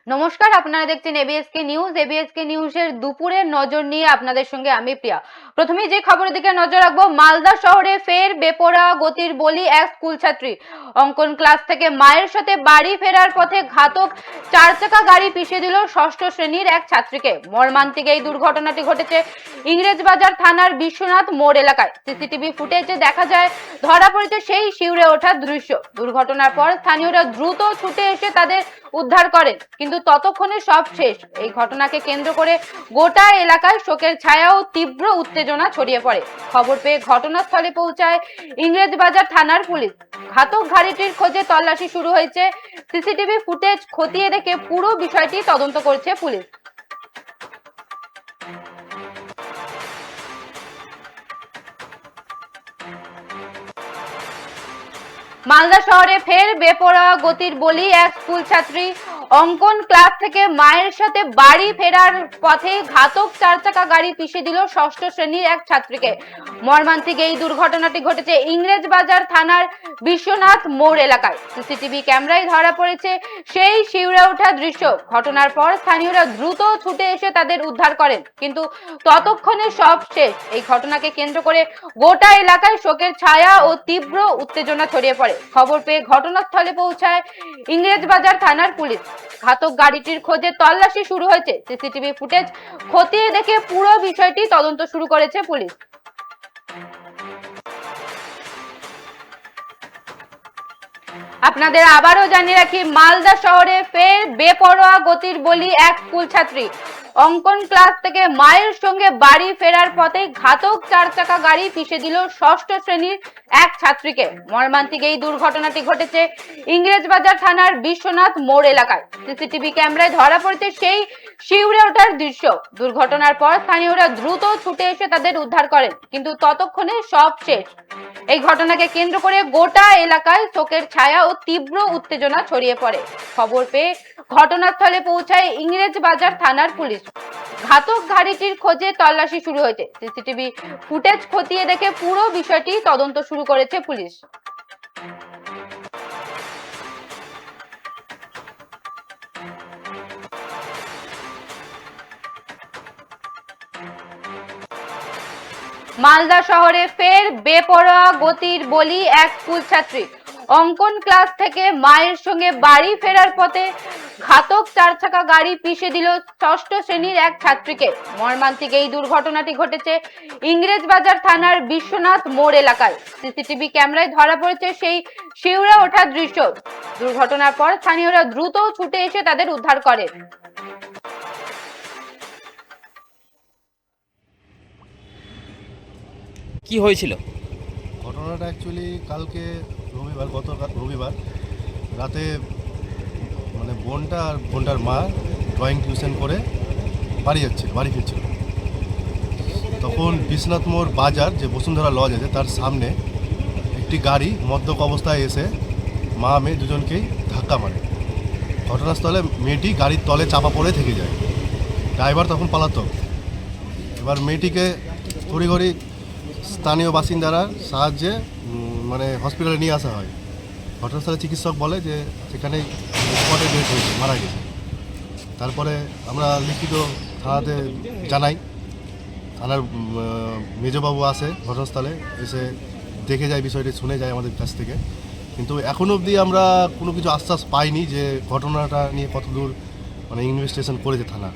নমস্কার, আপনারা দেখছেন এবিএসকে নিউজ। এবিএসকে নিউজের দুপুরের নজর নিয়ে আপনাদের সঙ্গে আমি প্রিয়া। প্রথমেই যে খবরের দিকে নজর রাখবো, মালদা শহরে ফের বেপরোয়া গতির বলি এক স্কুল ছাত্রী। অঙ্কন ক্লাস থেকে মায়ের সাথে বাড়ি ফেরার পথে ঘাতক 4 চাকা গাড়ি পিষে দিল ষষ্ঠ শ্রেণীর এক ছাত্রীকে। মর্মান্তিক এই দুর্ঘটনাটি ঘটেছে ইংরেজবাজার থানার বিশ্বনাথ মোড় এলাকায়। সিসিটিভি ফুটেজে দেখা যায় ধরা পড়েছে সেই শিউরে ওঠা দৃশ্য। দুর্ঘটনার পর স্থানীয়রা দ্রুত ছুটে এসে তাদের উদ্ধার করেন, কিন্তু ততক্ষণে সব শেষ। এই ঘটনাকে কেন্দ্র করে গোটা এলাকায় শোকের ছায়া ও তীব্র উত্তেজনা ছড়িয়ে পড়ে। খবর পেয়ে ঘটনাস্থলে পৌঁছায় ইংরেজবাজার থানার পুলিশ। ঘাতক গাড়িটির খোঁজে তল্লাশি শুরু হয়েছে। সিসিটিভি ফুটেজ খতিয়ে দেখে পুরো বিষয়টি তদন্ত করছে পুলিশ। মালদা শহরে ফের বেপরোয়া গতির বলি এক স্কুল ছাত্রী। অঙ্কন ক্লাস থেকে মায়ের সাথে বাড়ি ফেরার পথে ঘাতক 4 চাকা গাড়ি পিষে দিল ষষ্ঠ শ্রেণীর এক ছাত্রীকে। মর্মান্তিক এই দুর্ঘটনাটি ঘটেছে ইংরেজবাজার থানার বিশ্বনাথ মোড় এলাকায়। সিসিটিভি ক্যামেরায় ধরা পড়েছে সেই শিউরে ওঠা দৃশ্য। ঘটনার পর স্থানীয়রা দ্রুত ছুটে এসে তাদের উদ্ধার করেন, কিন্তু ততক্ষণে সব শেষ। এই ঘটনাকে কেন্দ্র করে গোটা এলাকায় শোকের ছায়া ও তীব্র উত্তেজনা ছড়িয়ে পড়ে। খবর পেয়ে ঘটনাস্থলে পৌঁছায় ইংরেজবাজার থানার পুলিশ। ঘাতক গাড়িটির খোঁজে তল্লাশি শুরু হয়েছে। সিসিটিভি ফুটেজ খতিয়ে দেখে পুরো বিষয়টি তদন্ত শুরু করেছে পুলিশ। আপনাদের আবারও জানিয়ে রাখি, মালদা শহরে ফের বেপরোয়া গতির বলি এক স্কুল ছাত্রী। অঙ্কন ক্লাস থেকে মায়ের সঙ্গে বাড়ি ফেরার পথে ঘাতক 4 চাকা গাড়ি পিষে দিল ষষ্ঠ শ্রেণীর এক ছাত্রীকে। মর্মান্তিক এই দুর্ঘটনাটি ঘটেছে ইংরেজবাজার থানার বিশ্বনাথ মোড় এলাকায়। সিসিটিভি ক্যামেরায় ধরা পড়েছে সেই শিউরে ওঠার দৃশ্য। দুর্ঘটনার পর স্থানীয়রা দ্রুত ছুটে এসে তাদের উদ্ধার করেন, কিন্তু ততক্ষণে সব শেষ। এই ঘটনাকে কেন্দ্র করে গোটা এলাকায় শোকের ছায়া ও তীব্র উত্তেজনা ছড়িয়ে পড়ে। খবর পেয়ে ঘটনাস্থলে পৌঁছায় ইংরেজবাজার থানার পুলিশ। ঘাতক গাড়িটির খোঁজে তল্লাশি শুরু হয়েছে। সিসিটিভি ফুটেজ খতিয়ে দেখে পুরো বিষয়টি তদন্ত শুরু করেছে পুলিশ। মালদা শহরে ফের বেপরোয়া গতির বলি এক স্কুল ছাত্রী। অঙ্কন ক্লাস থেকে মায়ের সঙ্গে বাড়ি ফেরার পথে ঘাতক 4 চাকা গাড়ি পিষে দিল ষষ্ঠ শ্রেণীর এক ছাত্রীকে। মর্মান্তিক এই দুর্ঘটনাটি ঘটেছে ইংরেজবাজার থানার বিশ্বনাথ মোড় এলাকায়। সিসিটিভি ক্যামেরায় ধরা পড়েছে সেই শিউরে ওঠা দৃশ্য। দুর্ঘটনার পর স্থানীয়রা দ্রুত ছুটে এসে তাদের উদ্ধার করে। কি হয়েছিল? ঘটনাটা অ্যাকচুয়ালি কালকে গত রবিবার রাতে মানে বোনটা আর বোনটার মা ড্রয়িং টিউশন করে বাড়ি ফিরছিল। তখন বিশ্বনাথ মোড় বাজার যে বসুন্ধরা লজ আছে তার সামনে একটি গাড়ি মদ্যপ অবস্থায় এসে মা মেয়ে দুজনকেই ধাক্কা মারে। ঘটনাস্থলে মেয়েটি গাড়ির তলে চাপা পড়ে থেকে যায়। ড্রাইভার তখন পলাতক। এবার মেয়েটিকে তড়িঘড়ি স্থানীয় বাসিন্দারা সাহায্যে মানে হসপিটালে নিয়ে আসা হয়। ঘটনাস্থলে চিকিৎসক বলে যে সেখানেই স্পটে ডেথ হয়েছে, মারা গেছে। তারপরে আমরা লিখিত থানাতে জানাই। থানার মেজবাবু আসে ঘটনাস্থলে, এসে দেখে যায়, বিষয়টি শুনে যায় আমাদের কাছ থেকে। কিন্তু এখনও অবধি আমরা কোনো কিছু আশ্বাস পাইনি যে ঘটনাটা নিয়ে কতদূর মানে ইনভেস্টিগেশন করেছে থানা।